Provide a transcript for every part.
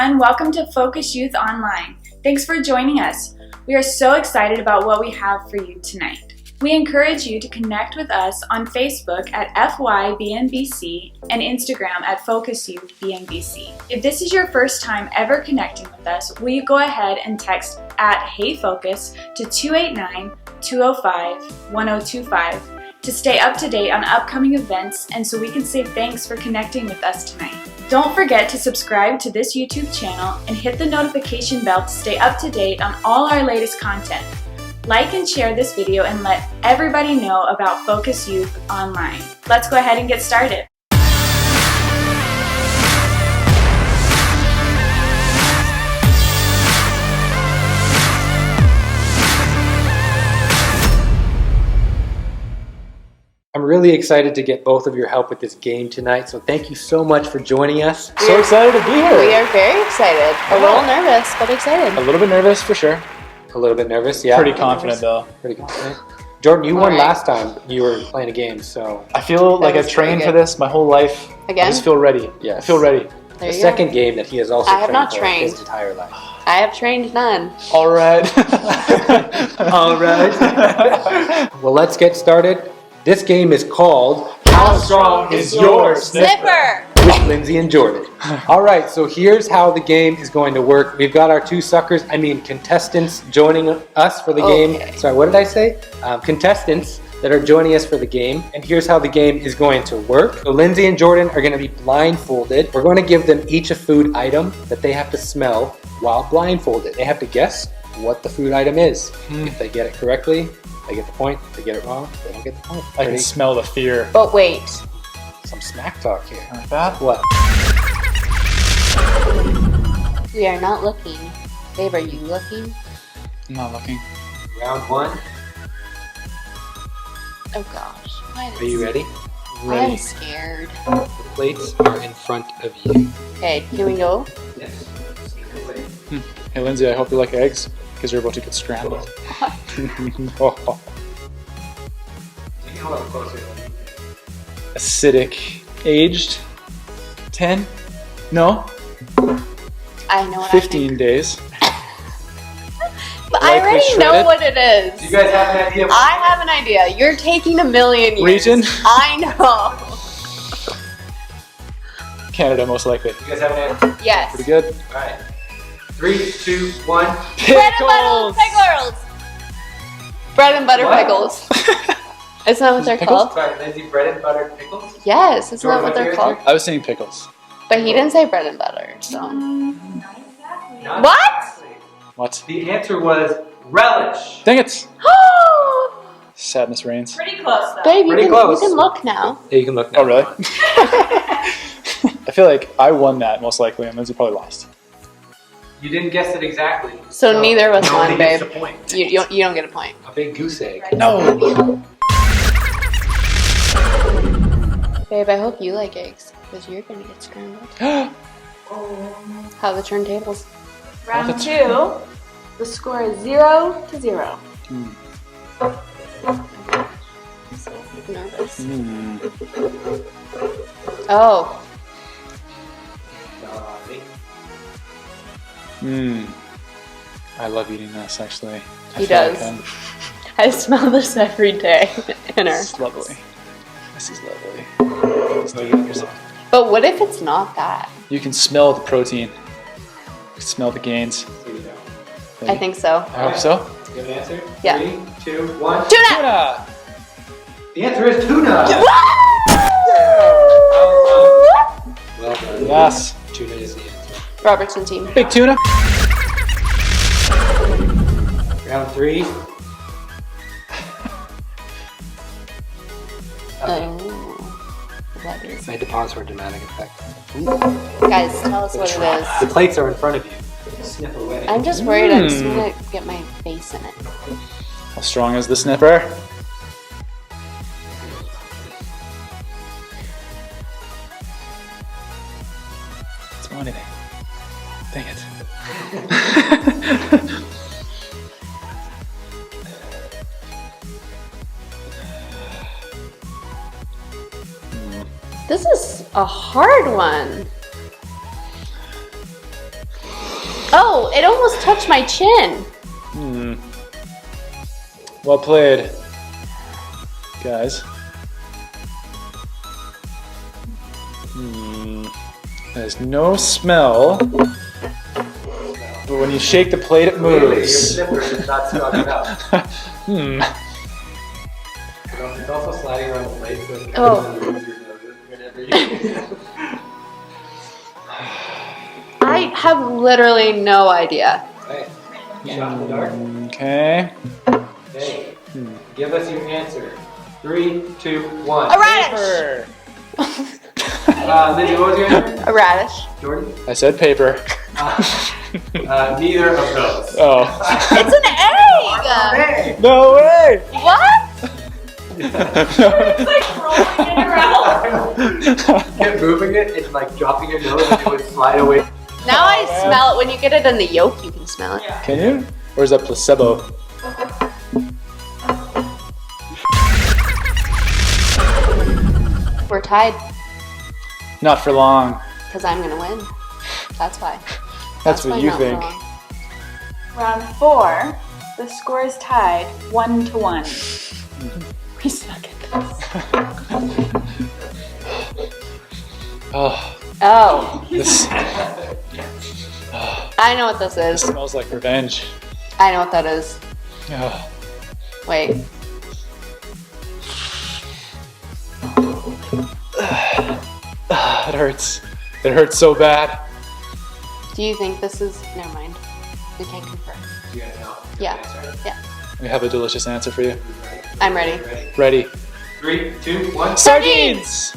everyone. Welcome to Focus Youth Online. Thanks for joining us. We are so excited about what we have for you tonight. We encourage you to connect with us on Facebook at FYBNBC and Instagram at FocusYouthBNBC. If this is your first time ever connecting with us, will you go ahead and text at HeyFocus to 289-205-1025 to stay up to date on upcoming events and so we can say thanks for connecting with us tonight. Don't forget to subscribe to this YouTube channel and hit the notification bell to stay up to date on all our latest content. Like and share this video and let everybody know about Focus Youth Online. Let's go ahead and get started. I'm really excited to get both of your help with this game tonight, so thank you so much for joining us. So excited to be here. We are very excited. A little nervous, but excited. A little bit nervous for sure. A little bit nervous, yeah. Pretty confident though. Pretty confident. Jordan, you won Alright. last time you were playing a game, so I feel like was I've trained pretty for this my whole life. Again? I just feel ready. Yes. I feel ready. There the you second go. game that he has also I have not for trained. his entire life. I have trained none. All right. All right. Well, let's get started. This game is called How strong is your Snipper! with Lindsay and Jordan. All right, so here's how the game is going to work. We've got our two contestants joining us for the game. Sorry, what did I say? Contestants that are joining us for the game. And here's how the game is going to work. So Lindsay and Jordan are going to be blindfolded. We're going to give them each a food item that they have to smell while blindfolded. They have to guess what the food item is. If they get it correctly, they get the point. If they get it wrong, they don't get the point. I can smell the fear. But wait. Some smack talk here. Like that? What? We are not looking. Babe, are you looking? I'm not looking. Round one. Oh gosh. Why Are you ready? I'm scared. The plates are in front of you. Okay, here we go. Yes. Hey Lindsay, I hope you like eggs because you're about to get scrambled. Oh. Acidic. Aged? 10? No? I know what 15 days. But I Likely already know shredded? what it is. Do you guys have an idea? I have an idea. You're taking a million years. Region? I know. Canada, most likely. You guys have an answer? Yes. Pretty good. Alright. 3, 2, 1. Bread and butter pickles. Bread and butter What? pickles. Isn't that what they're Pickles? called? Sorry, Lindsay, bread and buttered pickles? Yes, isn't Jordan, that what what's they're your called? answer? I was saying pickles. But he didn't say bread and butter, so. Not What? exactly. What? The answer was relish. Dang it! Sadness reigns. Pretty close though. Babe, you Pretty can, close. you can look now. Yeah, you can look now. Oh, really? I feel like I won that most likely, and Lindsay probably lost. You didn't guess it exactly. So neither of us nobody won, gets babe. a point. You don't get a point. A big goose egg. No! Babe, I hope you like eggs, because you're gonna get scrambled. How the turntables? Round That's- 2. The score is 0-0. So nervous. Oh, I love eating this, actually. He I feel does. I'm- I smell this every day in her. This is lovely. This is lovely. Just leave it yourself. But what if it's not that? You can smell the protein. You can smell the gains. I think so. I hope so. You have an answer? Yeah. 3, 2, 1. Tuna! Tuna! The answer is tuna. Well done. Yes. Tuna is the answer. Robertson team. Big tuna. Round 3. Oh, what is I had to pause for a dramatic effect. Guys, tell us what it is. The plates are in front of you. Sniff away. I'm just worried I just want to get my face in it. How strong is the snipper? It's not anything. Dang it. This is a hard one. Oh, it almost touched my chin. Well played, guys. There's no smell, but when you shake the plate, it moves. It's not strong enough. Hmm. It's also sliding around the plate, so it's Oh. kind of whenever you. I have literally no idea. Right. Shot in the dark. Okay. Okay. Give us your answer. 3, 2, 1. A radish. Lydia, what was your answer? A radish. Jordan? I said paper. Neither of those. Oh. It's an egg. No way! What? It's like rolling it around. Kept moving it and like dropping your nose and it would slide away. Now I smell it. When you get it in the yolk, you can smell it. Can you? Or is that placebo? We're tied Not for long. because I'm gonna win. That's why. That's what why you not for think. long. Round 4, the score is tied 1-1. We suck at this. Oh, Oh, this I know what this is. smells like revenge. I know what that is. Oh. Wait. It hurts. It hurts so bad. Do you think this is? Never mind. We can't confirm. You guys know. Yeah. Yeah. We have a delicious answer for you. I'm ready. Ready? 3, 2, 1. Sardines!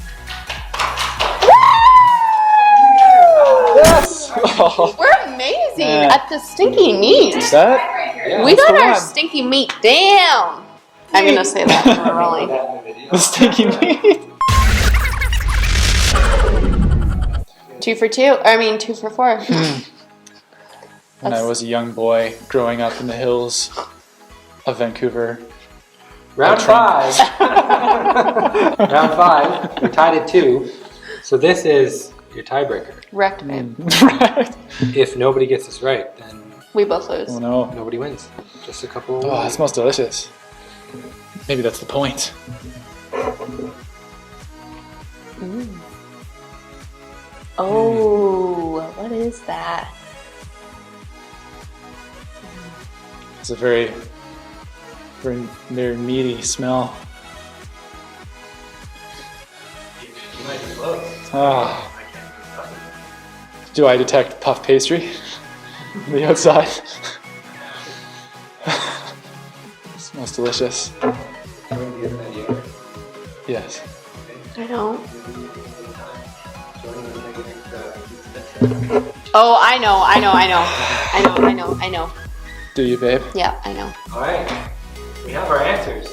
Yes! Oh, We're amazing Yeah. at the stinky meat. that? Yeah, We that's got the our one. stinky meat down. I'm gonna say that when we're rolling. The stinky meat. 2 for 2. I mean, 2 for 4. When I was a young boy growing up in the hills of Vancouver. Round 5. Round 5. We're tied at 2. So this is your tiebreaker. Wrecked, babe. Right. If nobody gets this right, then We both lose. Oh no. nobody wins. Just a couple. Oh, that smells delicious. Maybe that's the point. Oh, what is that? It's a very, very meaty smell. You might be close. Ah. Do I detect puff pastry on the outside? Smells delicious. Yes. I don't. Oh, I know. Do you, babe? Yeah, I know. All right. We have our answers.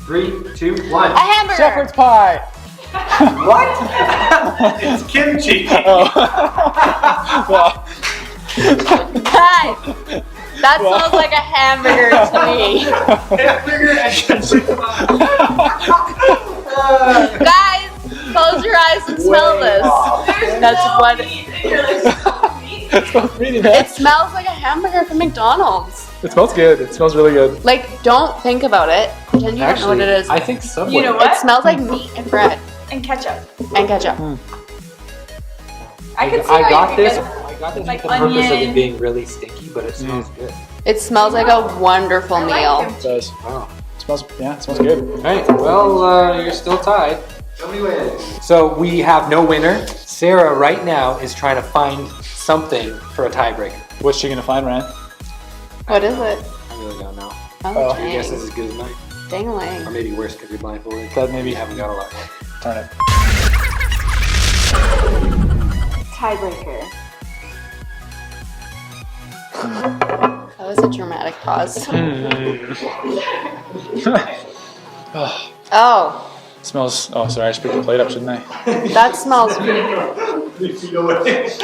3, 2, 1. A hamburger! Shepherd's pie! What? It's kimchi. Oh. Well, Guys, that smells like a hamburger to me. Hamburger and kimchi. Guys, close your eyes and smell this. That's what it smells really bad. it smells like a hamburger from McDonald's. It smells good. It smells really good. Like, don't think about it. Pretend you don't know what it is. I think Subway. You know what? It smells like meat and bread And ketchup. and ketchup. I could see I how got you this. could I got this like with the purpose of onion. it being really stinky, but it smells good. It smells like a wonderful I like meal. him. It does. Wow. It smells, yeah, it smells good. All right. Well, you're still tied. Show me wins. So we have no winner. Sarah right now is trying to find something for a tiebreaker. What's she gonna find, Ryan? What is it? I really don't know. Oh, Your guess is dang. as good as mine, or Dang-a-lang. maybe worse because you're blindfolded. That maybe- you haven't got a lot. Darn it. Tiebreaker. That was a dramatic pause. Oh, Oh, smells. Oh, sorry, I should pick the plate up, shouldn't I? that smells.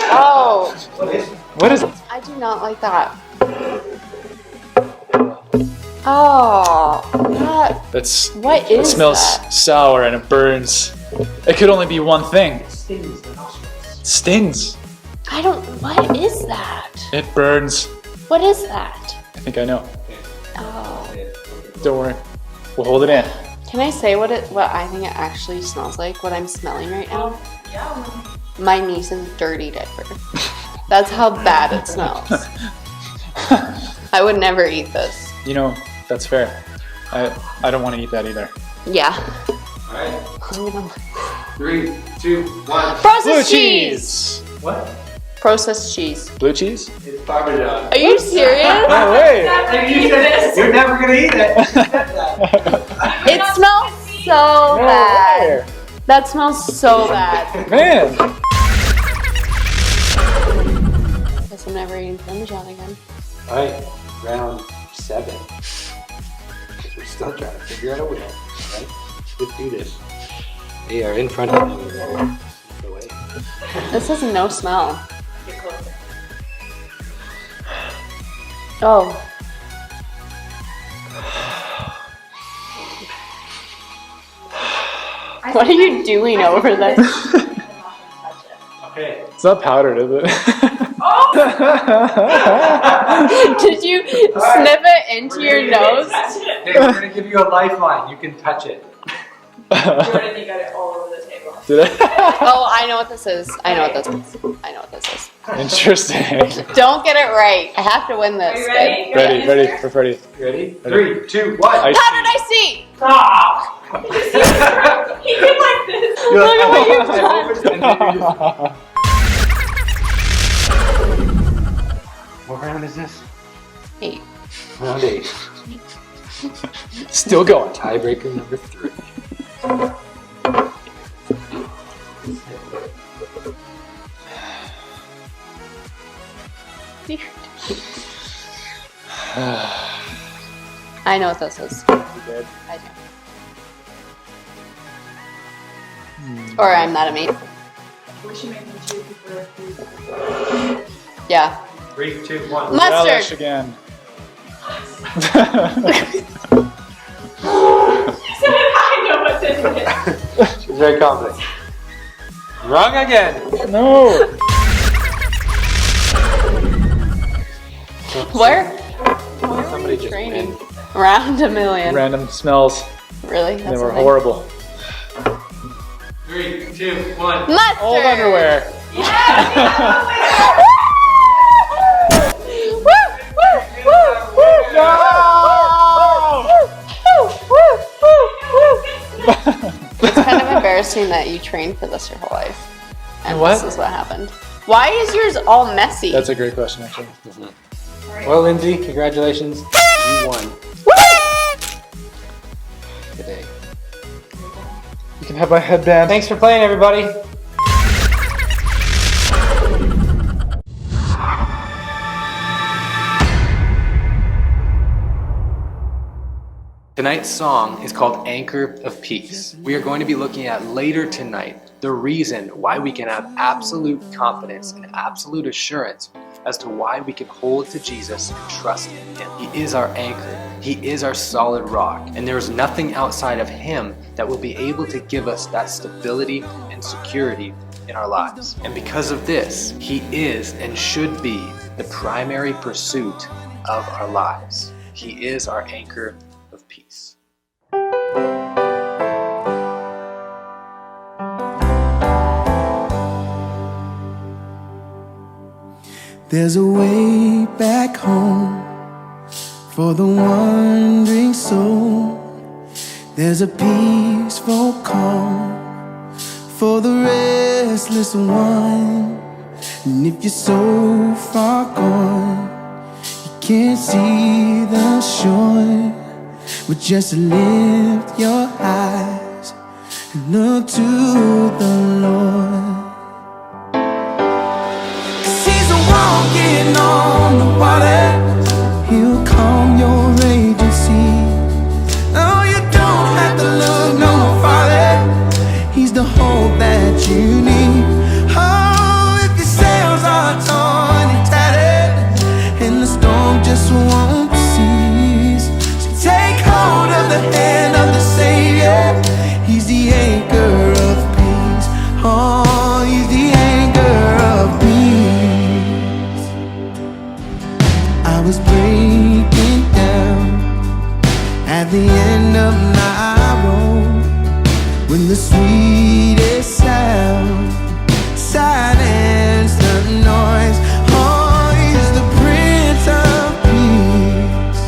Oh, What is it? I do not like that. Oh, that. That's. What It is smells that? sour and it burns. It could only be one thing. Stings. I don't. What is that? It burns. What is that? I think I know. Oh. Don't worry. We'll hold it in. Can I say what I think it actually smells like? What I'm smelling right now? Yeah. My niece's dirty diaper. That's how bad it smells. I would never eat this. You know, that's fair. I don't want to eat that either. Yeah. Alright. 3, 2, 1. Processed cheese. What? Processed cheese. Blue cheese? It's Parmesan. Are you serious? No way. You're never gonna eat it. It smells so bad. That smells so bad. Man. Guess I'm never eating Parmesan again. Alright, round 7. We're still trying to figure out a wheel. Alright, let's do this. They are in front of me. Go away. This has no smell. Oh. What are you doing over there? Okay. It's not powdered, is it? Did you sniff it into your nose? Okay, we're gonna give you a lifeline. You can touch it. Jordan, you got it all over the table. Did I? Oh, I know what this is. I know what this is. I know what this is. Interesting. Don't get it right. I have to win this. Are you ready? Ready for Freddie. Ready? 3, 2, 1. I How did I see? Stop! He did like this. Look at what you've done. What round is this? 8. Round 8. Still going. Tiebreaker number 3. I know what this is. You did. I do. Or I'm mad at me. We should make them choose before food. Yeah. 3, 2, 1. Relish Mustard. again. I know what this is. She's very confident. Wrong again. No. Where? Somebody just Training. win. Around a million. Random smells. Really? They That's were the thing? horrible. 3, 2, 1. Mustard. Old underwear. It's kind of embarrassing that you trained for this your whole life. And What? this is what happened. Why is yours all messy? That's a great question, actually. Well, Lindsay, congratulations. You won today. You can have my headband. Thanks for playing, everybody. Tonight's song is called Anchor of Peace. We are going to be looking at later tonight the reason why we can have absolute confidence and absolute assurance as to why we can hold to Jesus and trust in Him. He is our anchor. He is our solid rock. And there is nothing outside of Him that will be able to give us that stability and security in our lives. And because of this, He is and should be the primary pursuit of our lives. He is our anchor of peace. There's a way back home for the wandering soul. There's a peaceful calm for the restless one. And if you're so far gone, you can't see the shore, but just lift your eyes and look to the Lord. Walking on the water, He'll calm your raging sea. Oh, you don't have to look no farther. He's the hope that you need. Oh, if your sails are torn and tattered, and the storm just won't cease, so take hold of the hand of the Savior. He's the anchor of peace. Oh, I was breaking down at the end of my road, when the sweetest sound silenced the noise. Oh, he's the Prince of Peace,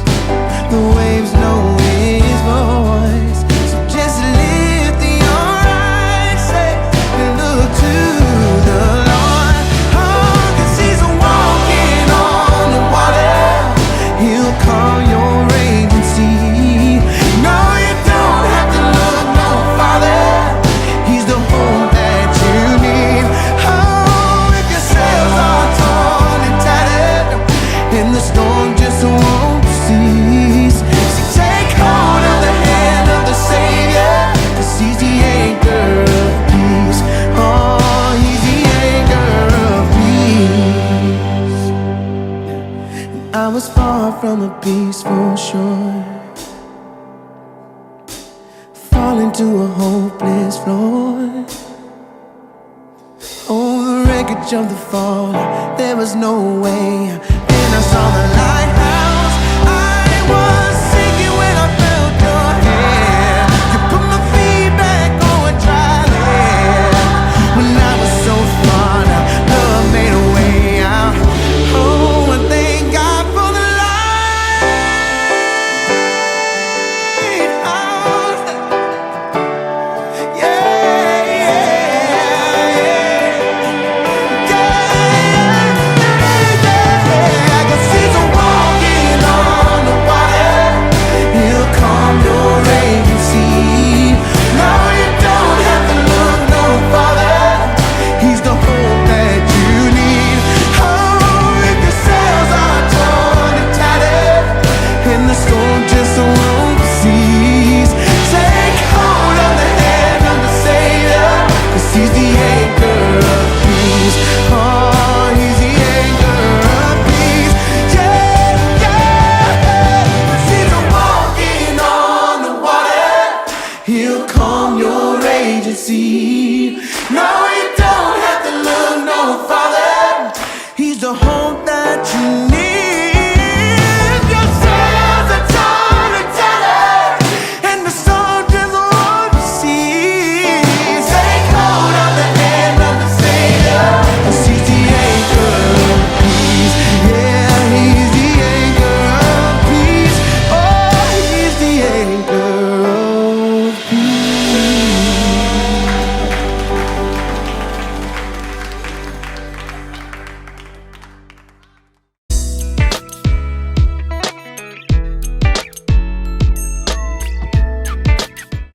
the waves know his voice. So just lift your eyes, say, and look to the Lord. Oh, 'cause he's walking on the water. He'll calm your raging sea. No, you don't have to look no farther. He's the hope that you need. Oh, if your sails are torn and tattered and the storm just won't cease, so take hold of the hand of the Savior, 'cause he's the anchor of peace. Oh, he's the anchor of peace. I was far from a peaceful shore, falling to a hopeless floor. Oh, the wreckage of the fall, there was no way. Then I saw the lighthouse. I was sinking when I felt your hand. You put my feet back on dry land. When I was so far, now love made a way out. Oh, and thank God for the lighthouse. He'll calm your raging sea. No, you don't have to look no farther. He's the hope that you need. Your sails are torn and tattered, and the storm just won't cease. Take hold of the hand of the Savior, 'cause he's the anchor of peace. Yeah, he's the anchor of peace. Oh, he's the anchor of peace.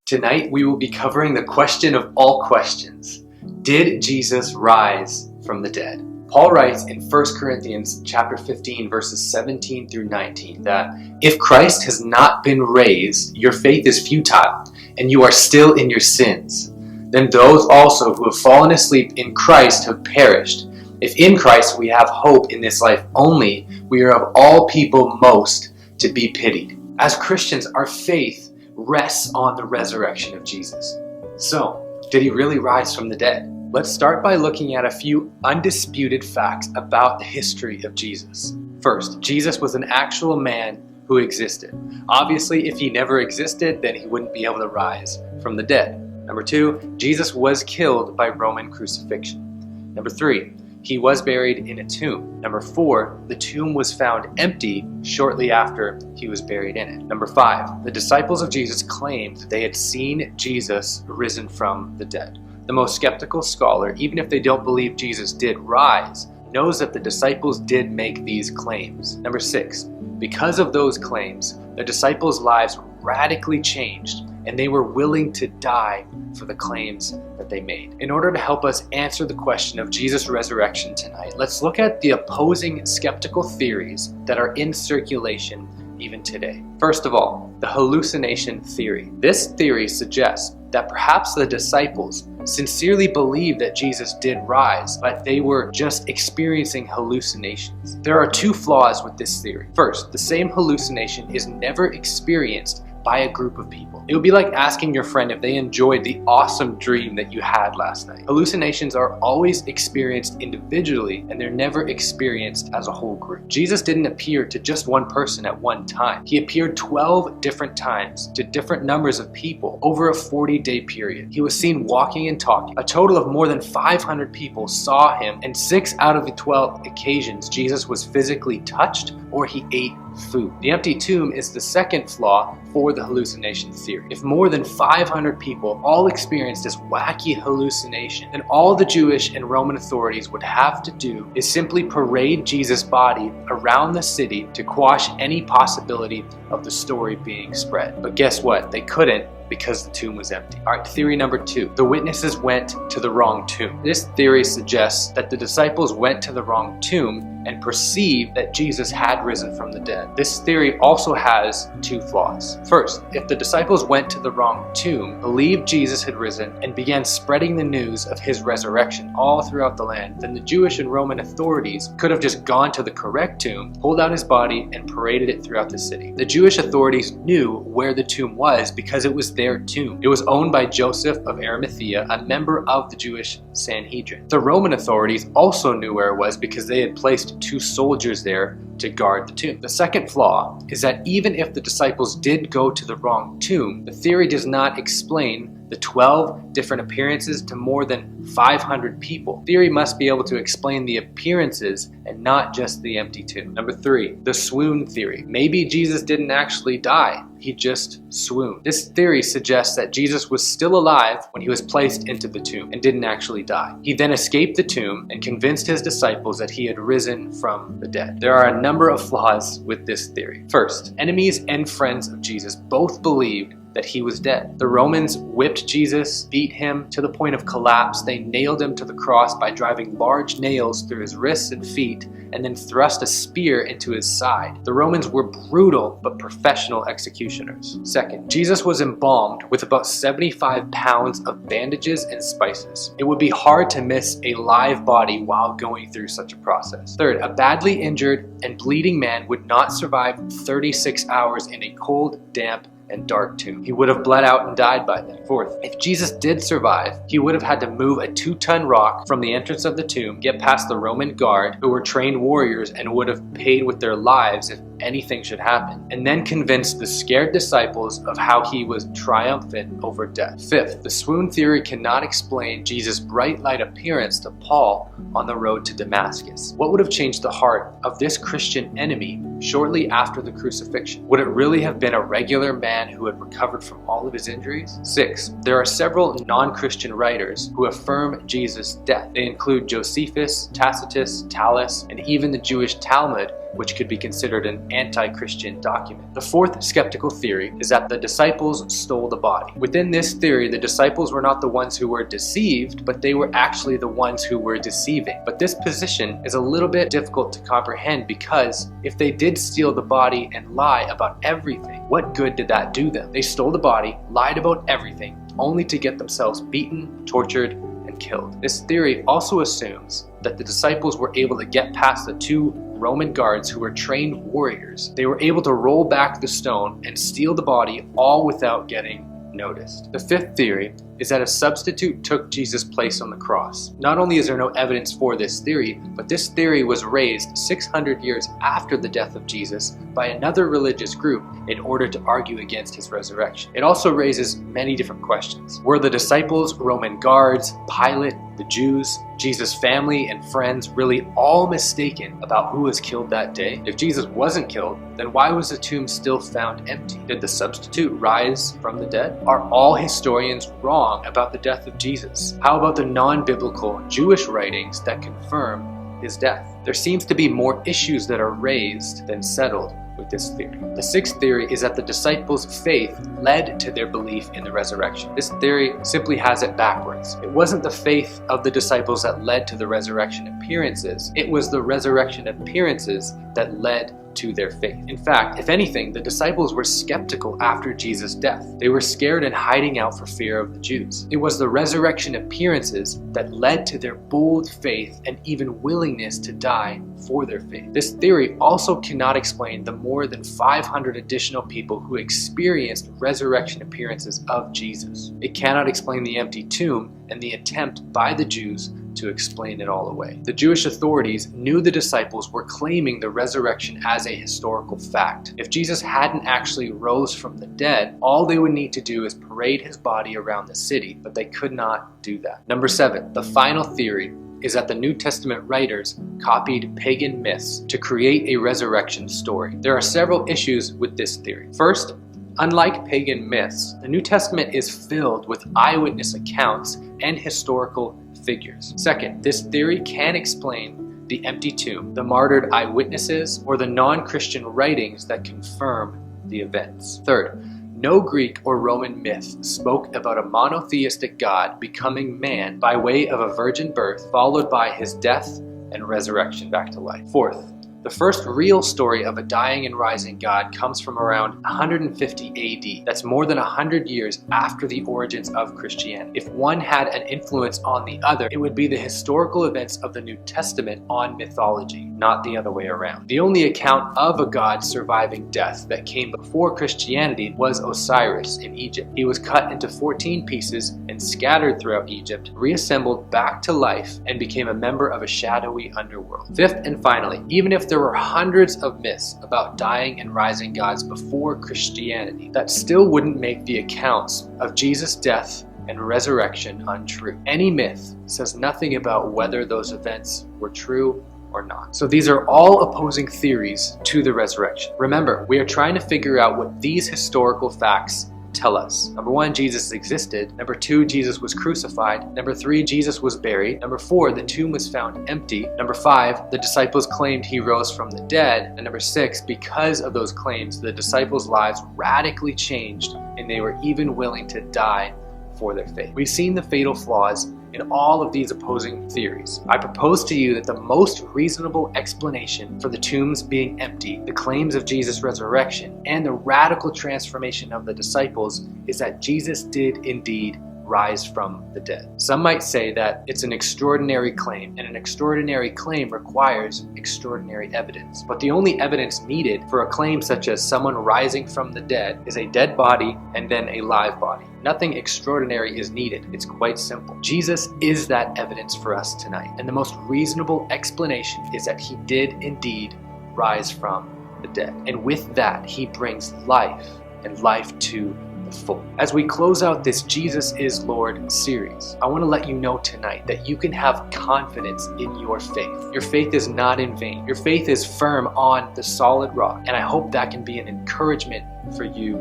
Tonight we will be covering the question of all questions. Did Jesus rise from the dead? Paul writes in 1 Corinthians chapter 15 verses 17 through 19 that if Christ has not been raised, your faith is futile and you are still in your sins. Then those also who have fallen asleep in Christ have perished. If in Christ we have hope in this life only, we are of all people most to be pitied. As Christians, our faith rests on the resurrection of Jesus. So, did he really rise from the dead? Let's start by looking at a few undisputed facts about the history of Jesus. First, Jesus was an actual man who existed. Obviously, if he never existed, then he wouldn't be able to rise from the dead. Number two, Jesus was killed by Roman crucifixion. Number three, he was buried in a tomb. Number four, the tomb was found empty shortly after he was buried in it. Number five, the disciples of Jesus claimed that they had seen Jesus risen from the dead. The most skeptical scholar, even if they don't believe Jesus did rise, knows that the disciples did make these claims. Number six, because of those claims, the disciples' lives radically changed and they were willing to die for the claims that they made. In order to help us answer the question of Jesus' resurrection tonight, let's look at the opposing skeptical theories that are in circulation even today. First of all, the hallucination theory. This theory suggests that perhaps the disciples sincerely believed that Jesus did rise, but they were just experiencing hallucinations. There are two flaws with this theory. First, the same hallucination is never experienced by a group of people. It would be like asking your friend if they enjoyed the awesome dream that you had last night. Hallucinations are always experienced individually, and they're never experienced as a whole group. Jesus didn't appear to just one person at one time. He appeared 12 different times to different numbers of people over a 40-day period. He was seen walking and talking. A total of more than 500 people saw him, and 6 out of the 12 occasions Jesus was physically touched or he ate food. The empty tomb is the second flaw for the hallucination theory. If more than 500 people all experienced this wacky hallucination, then all the Jewish and Roman authorities would have to do is simply parade Jesus' body around the city to quash any possibility of the story being spread. But guess what? They couldn't, because the tomb was empty. All right, theory number 2. The witnesses went to the wrong tomb. This theory suggests that the disciples went to the wrong tomb and perceived that Jesus had risen from the dead. This theory also has 2 flaws. First, if the disciples went to the wrong tomb, believed Jesus had risen, and began spreading the news of his resurrection all throughout the land, then the Jewish and Roman authorities could have just gone to the correct tomb, pulled out his body, and paraded it throughout the city. The Jewish authorities knew where the tomb was because it was their tomb. It was owned by Joseph of Arimathea, a member of the Jewish Sanhedrin. The Roman authorities also knew where it was because they had placed 2 soldiers there to guard the tomb. The second flaw is that even if the disciples did go to the wrong tomb, the theory does not explain the 12 different appearances to more than 500 people. Theory must be able to explain the appearances and not just the empty tomb. Number 3, the swoon theory. Maybe Jesus didn't actually die. He just swooned. This theory suggests that Jesus was still alive when he was placed into the tomb and didn't actually die. He then escaped the tomb and convinced his disciples that he had risen from the dead. There are a number of flaws with this theory. First, enemies and friends of Jesus both believed that he was dead. The Romans whipped Jesus, beat him to the point of collapse. They nailed him to the cross by driving large nails through his wrists and feet, and then thrust a spear into his side. The Romans were brutal but professional executioners. Second, Jesus was embalmed with about 75 pounds of bandages and spices. It would be hard to miss a live body while going through such a process. Third, a badly injured and bleeding man would not survive 36 hours in a cold, damp, and dark tomb. He would have bled out and died by then. Fourth, if Jesus did survive, he would have had to move a 2-ton rock from the entrance of the tomb, get past the Roman guard, who were trained warriors and would have paid with their lives if anything should happen, and then convince the scared disciples of how he was triumphant over death. Fifth, the swoon theory cannot explain Jesus' bright light appearance to Paul on the road to Damascus. What would have changed the heart of this Christian enemy shortly after the crucifixion? Would it really have been a regular man who had recovered from all of his injuries? 6. There are several non-Christian writers who affirm Jesus' death. They include Josephus, Tacitus, Thallus, and even the Jewish Talmud, which could be considered an anti-Christian document. The fourth skeptical theory is that the disciples stole the body. Within this theory, the disciples were not the ones who were deceived, but they were actually the ones who were deceiving. But this position is a little bit difficult to comprehend, because if they did steal the body and lie about everything, what good did that do them? They stole the body, lied about everything, only to get themselves beaten, tortured, and killed. This theory also assumes that the disciples were able to get past the 2 Roman guards who were trained warriors. They were able to roll back the stone and steal the body, all without getting noticed. The fifth theory is that a substitute took Jesus' place on the cross. Not only is there no evidence for this theory, but this theory was raised 600 years after the death of Jesus by another religious group in order to argue against his resurrection. It also raises many different questions. Were the disciples, Roman guards, Pilate, the Jews, Jesus' family and friends really all mistaken about who was killed that day? If Jesus wasn't killed, then why was the tomb still found empty? Did the substitute rise from the dead? Are all historians wrong about the death of Jesus? How about the non-biblical Jewish writings that confirm his death? There seems to be more issues that are raised than settled with this theory. The sixth theory is that the disciples' faith led to their belief in the resurrection. This theory simply has it backwards. It wasn't the faith of the disciples that led to the resurrection appearances. It was the resurrection appearances that led to their faith. In fact, if anything, the disciples were skeptical after Jesus' death. They were scared and hiding out for fear of the Jews. It was the resurrection appearances that led to their bold faith and even willingness to die for their faith. This theory also cannot explain the more than 500 additional people who experienced resurrection appearances of Jesus. It cannot explain the empty tomb and the attempt by the Jews to explain it all away. The Jewish authorities knew the disciples were claiming the resurrection as a historical fact. If Jesus hadn't actually rose from the dead, all they would need to do is parade his body around the city, but they could not do that. Number 7, the final theory is that the New Testament writers copied pagan myths to create a resurrection story. There are several issues with this theory. First, unlike pagan myths, the New Testament is filled with eyewitness accounts and historical figures. Second, this theory can explain the empty tomb, the martyred eyewitnesses, or the non-Christian writings that confirm the events. Third, no Greek or Roman myth spoke about a monotheistic God becoming man by way of a virgin birth, followed by his death and resurrection back to life. Fourth, the first real story of a dying and rising God comes from around 150 AD. That's more than 100 years after the origins of Christianity. If one had an influence on the other, it would be the historical events of the New Testament on mythology, not the other way around. The only account of a God surviving death that came before Christianity was Osiris in Egypt. He was cut into 14 pieces and scattered throughout Egypt, reassembled back to life, and became a member of a shadowy underworld. Fifth and finally, even if there were hundreds of myths about dying and rising gods before Christianity, that still wouldn't make the accounts of Jesus' death and resurrection untrue. Any myth says nothing about whether those events were true or not. So these are all opposing theories to the resurrection. Remember, we are trying to figure out what these historical facts tell us. Number 1, Jesus existed. Number 2, Jesus was crucified. Number 3, Jesus was buried. Number 4, the tomb was found empty. Number 5, the disciples claimed he rose from the dead. And number 6, because of those claims, the disciples' lives radically changed and they were even willing to die for their faith. We've seen the fatal flaws in all of these opposing theories. I propose to you that the most reasonable explanation for the tombs being empty, the claims of Jesus' resurrection, and the radical transformation of the disciples is that Jesus did indeed rise from the dead. Some might say that it's an extraordinary claim, and an extraordinary claim requires extraordinary evidence. But the only evidence needed for a claim such as someone rising from the dead is a dead body and then a live body. Nothing extraordinary is needed. It's quite simple. Jesus is that evidence for us tonight. And the most reasonable explanation is that he did indeed rise from the dead. And with that, he brings life, and life to the full. As we close out this Jesus is Lord series, I want to let you know tonight that you can have confidence in your faith. Your faith is not in vain. Your faith is firm on the solid rock. And I hope that can be an encouragement for you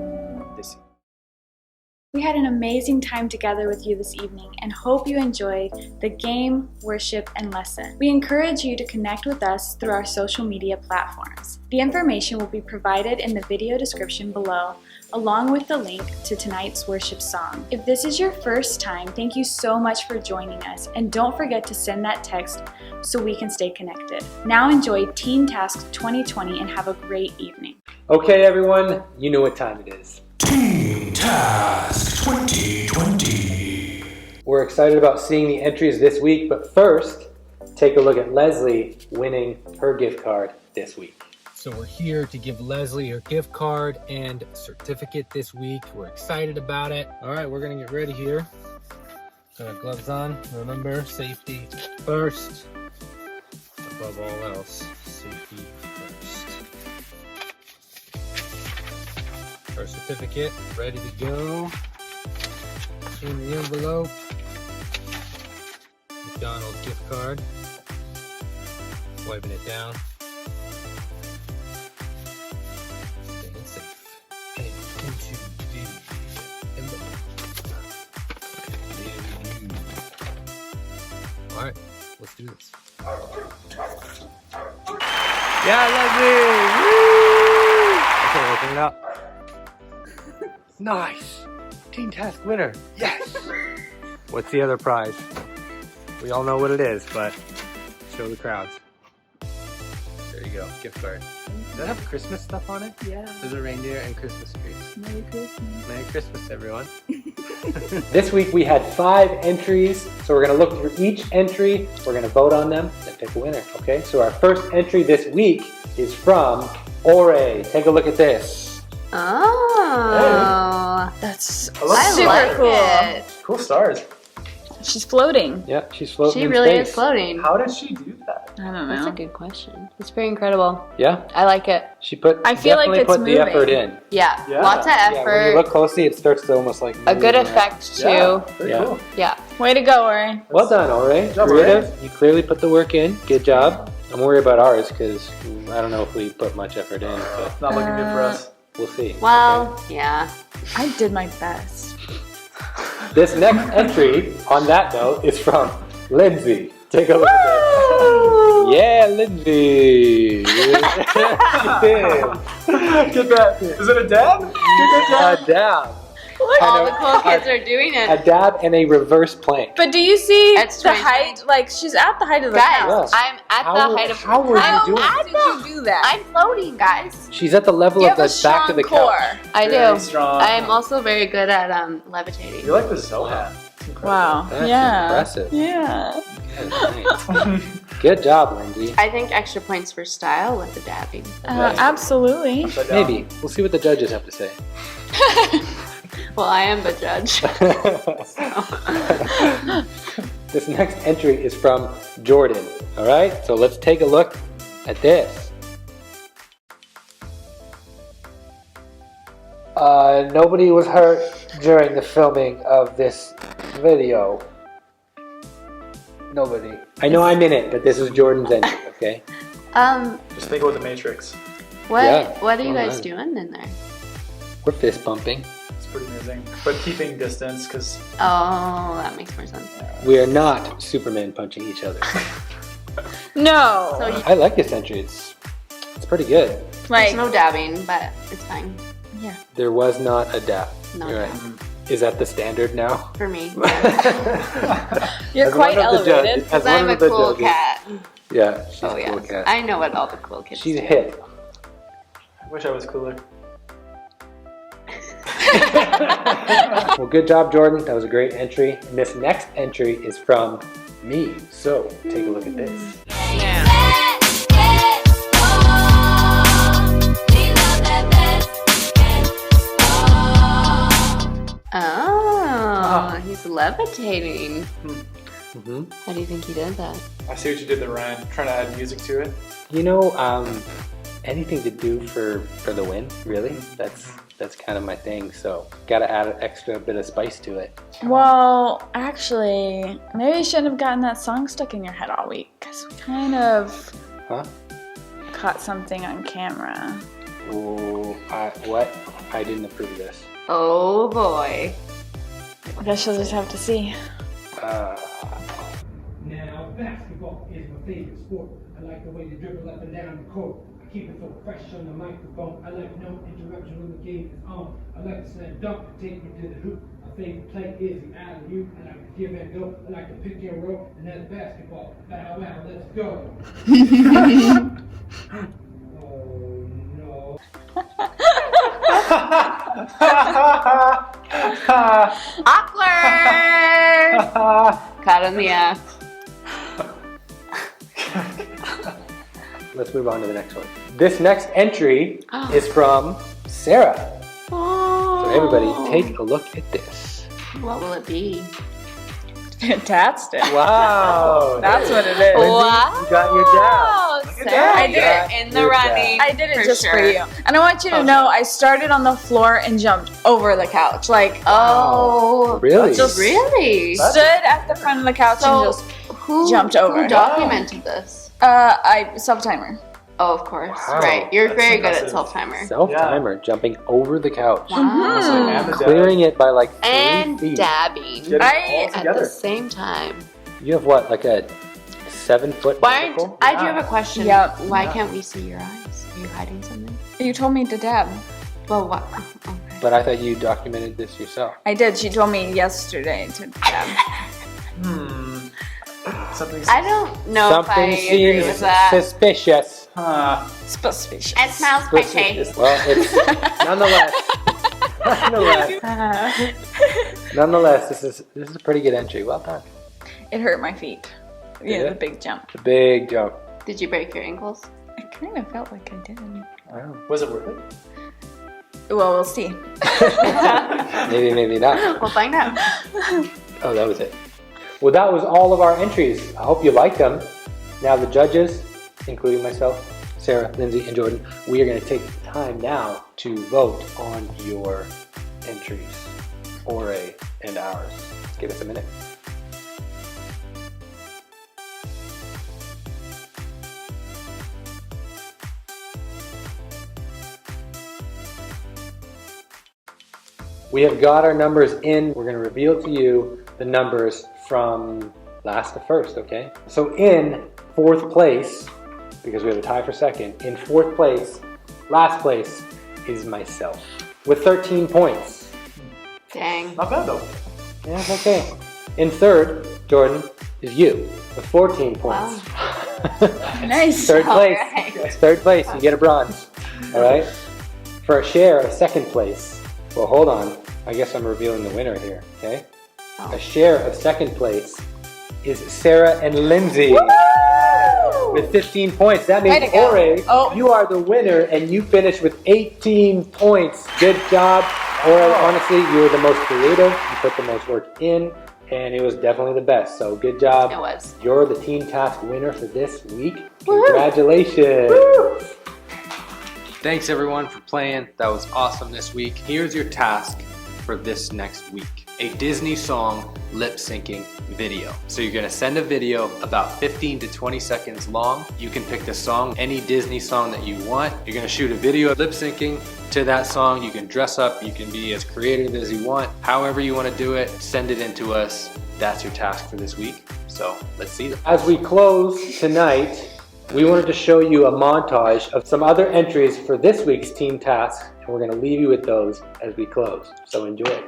this evening. We had an amazing time together with you this evening and hope you enjoyed the game, worship, and lesson. We encourage you to connect with us through our social media platforms. The information will be provided in the video description below, along with the link to tonight's worship song. If this is your first time, thank you so much for joining us, and don't forget to send that text so we can stay connected. Now enjoy Teen Task 2020 and have a great evening. Okay, everyone, you know what time it is. Teen Task 2020. We're excited about seeing the entries this week, but first, take a look at Leslie winning her gift card this week. So we're here to give Leslie her gift card and certificate this week. We're excited about it. All right, we're gonna get ready here. Got our gloves on. Remember, safety first. Above all else, safety first. Our certificate ready to go. In the envelope. McDonald's gift card. Wiping it down. Staying safe. And into the envelope. Alright, let's do this. Yeah, Leslie! Woo! Okay, open it up. Nice! Teen Task winner. Yes! What's the other prize? We all know what it is, but show the crowds. There you go, gift card. it have Christmas stuff on it? Yeah. There's a reindeer and Christmas trees. Merry Christmas. Merry Christmas, everyone. This week we had 5 entries, so we're going to look through each entry, we're going to vote on them, and pick a winner, okay? So our first entry this week is from Ore. Take a look at this. Oh. That's I super like cool. it. Cool stars. She's floating. Yeah, she's floating She in really space. is floating. How does she do that? I don't That's a know. good question. It's pretty incredible. Yeah, I like it. she put I feel like definitely it's put the moving. effort in. Yeah, Yeah. lots of Yeah, when you effort. look closely, it starts to almost like A good move around. effect too. Yeah, very Yeah. cool. Yeah. Way to go, Ori. Well done, Ore. job, Creative. You clearly put the work in. Good job. I'm worried about ours because I don't know if we put much effort in, but Not looking good for us. we'll see. Well, yeah. I did my best. This next entry on that note is from Lindsay. Take a look at this. Yeah, Lindsay. Get that. Is it a dab? A dab. All the cool kids are doing A it. dab and a reverse plank. But do you see That's the 2020. height? Like, she's at the height of the Guys, couch. I'm at How- the height of. how were you I'm doing at Did the- you do that? I'm floating, guys. She's at the level You of have a the back of the strong core. couch. I Very do. strong. I am also very good at levitating. You're like the Zohan. It's incredible. Wow. That's yeah. impressive. Yeah. Good, nice. Good job, Lindsay. I think extra points for style with the dabbing. Absolutely. Upside down. Maybe. We'll see what the judges have to say. Well, I am the judge. This next entry is from Jordan. All right, so let's take a look at this. Nobody was hurt during the filming of this video. Nobody. I know I'm in it, but this is Jordan's entry, okay? Just think about the Matrix. What Yeah. what are you guys Alright. doing in there? We're fist pumping. It's pretty amazing. But keeping distance, because Oh, that makes more sense. We are not Superman punching each other. No. So you, I like this entry. It's pretty good. there's like, no dabbing, but it's fine. There was not a dab. No You're dab. right. Is that the standard now? For me. you're As quite one of the judges- elevated. as Because one I'm a of the cool judges. cat. Yeah, she's Oh a yeah. cool cat. I know what all the cool kids She's do. hip. I wish I was cooler. Well, good job, Jordan. That was a great entry. And this next entry is from me. So take a look at this. Oh, he's levitating. hmm How do you think he did that? I see what you did there, Ryan. Trying to add music to it. You know, anything to do for the win, really. That's kind of my thing. So gotta add an extra bit of spice to it. Well, actually, maybe you shouldn't have gotten that song stuck in your head all week because we kind of Huh? caught something on camera. Ooh, what? I didn't approve of this. Oh boy. I guess you'll just have to see. Uh, Now, basketball is my favorite sport. I like the way you dribble up and down the court. I keep it so fresh on the microphone. I like no interruption when the game is on. I like to slam dunk and take me to the hoop. My favorite play is the alley-oop. I like to give and go. I like to pick and roll. And that's basketball. Bow, wow, let's go. Oh, no. Awkward! Caught in the act. let's move on to the next one. This next entry is from Sarah. So everybody, take a look at this. What will it be? Fantastic. Wow. That's what it is. Wow. You got your dab. Sarah, I did you're it. in the Your running. I did it for just for sure. you. And I want you to know I started on the floor and jumped over the couch. Like, Oh, Really? Just- really? stood at the front of the couch So- and just, Who jumped over. Who documented this? I self-timer. Oh, of course. Wow. Right. You're That's very good at impressive. self-timer. Self-timer, jumping over the couch. Wow. And the Clearing it by like 3 And feet. dabbing Get it I- all at together. the same time. You have what, like a 7-foot Why aren't, vertical? I do have a question. Yep. Why can't we see your eyes? Are you hiding something? You told me to dab. Well, what? Oh, okay. But I thought you documented this yourself. I did. She told me yesterday to dab. Something's I don't know Something if I agree seems with that. suspicious. Suspicious. It smells pretty. Well, it's nonetheless, this is a pretty good entry. Well done. It hurt my feet. Yeah, Did the it? big jump. The big jump. Did you break your ankles? I kind of felt like I did. Wow. Was it worth it? Well, we'll see. Maybe, maybe not. We'll find out. Oh, that was it. Well, that was all of our entries. I hope you liked them. Now the judges, including myself, Sarah, Lindsay, and Jordan, we are going to take time now to vote on your entries, Ore and ours. Give us a minute. We have got our numbers in. We're going to reveal to you the numbers from last to first, okay? So in fourth place, because we have a tie for second, in fourth place, last place is myself with 13 points. Dang. Not bad though. Yeah, it's okay. In third, Jordan, is you with 14 points. Nice. Third place. Alright. Third place, you get a bronze. All right? For a share of second place, well, hold on. I guess I'm revealing the winner here, okay? Oh. A share of second place is Sarah and Lindsay with 15 points. That means, Way to go. Ore, you are the winner, and you finished with 18 points. Good job. Ore, honestly, you were the most creative. You put the most work in, and it was definitely the best. So good job. It was. You're the Team Task winner for this week. Congratulations. Thanks everyone for playing. That was awesome this week. Here's your task for this next week. A Disney song lip syncing video. So you're gonna send a video about 15 to 20 seconds long. You can pick the song, any Disney song that you want. You're gonna shoot a video lip syncing to that song. You can dress up, you can be as creative as you want. However you wanna do it, send it in to us. That's your task for this week. So let's see them. As we close tonight, we wanted to show you a montage of some other entries for this week's team task, and we're going to leave you with those as we close. So enjoy.